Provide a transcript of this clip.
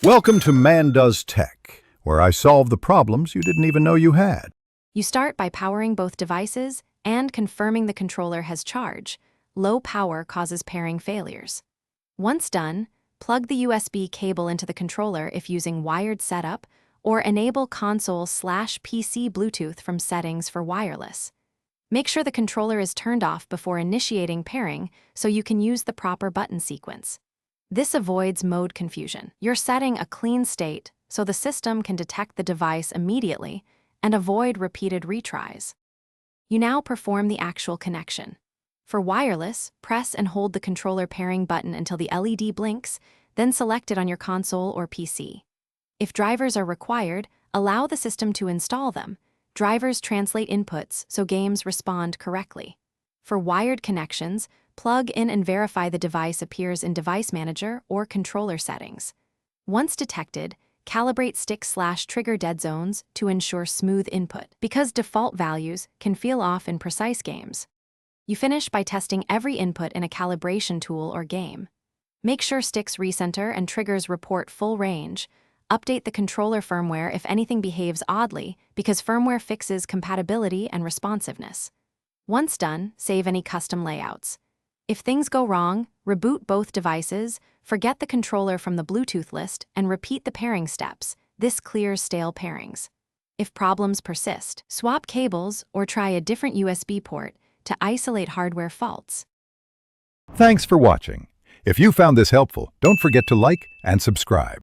Welcome to Man Does Tech, where I solve the problems you didn't even know you had. You start by powering both devices and confirming the controller has charge. Low power causes pairing failures. Once done, plug the USB cable into the controller if using wired setup, or enable console/PC Bluetooth from settings for wireless. Make sure the controller is turned off before initiating pairing so you can use the proper button sequence. This avoids mode confusion. You're setting a clean state so the system can detect the device immediately and avoid repeated retries. You now perform the actual connection. For wireless, press and hold the controller pairing button until the LED blinks, then select it on your console or PC. If drivers are required, allow the system to install them. Drivers translate inputs so games respond correctly. For wired connections, plug in and verify the device appears in Device Manager or controller settings. Once detected, calibrate stick/trigger dead zones to ensure smooth input, because default values can feel off in precise games. You finish by testing every input in a calibration tool or game. Make sure sticks recenter and triggers report full range. Update the controller firmware if anything behaves oddly, because firmware fixes compatibility and responsiveness. Once done, save any custom layouts. If things go wrong, reboot both devices, forget the controller from the Bluetooth list, and repeat the pairing steps. This clears stale pairings. If problems persist, swap cables or try a different USB port to isolate hardware faults. Thanks for watching. If you found this helpful, don't forget to like and subscribe.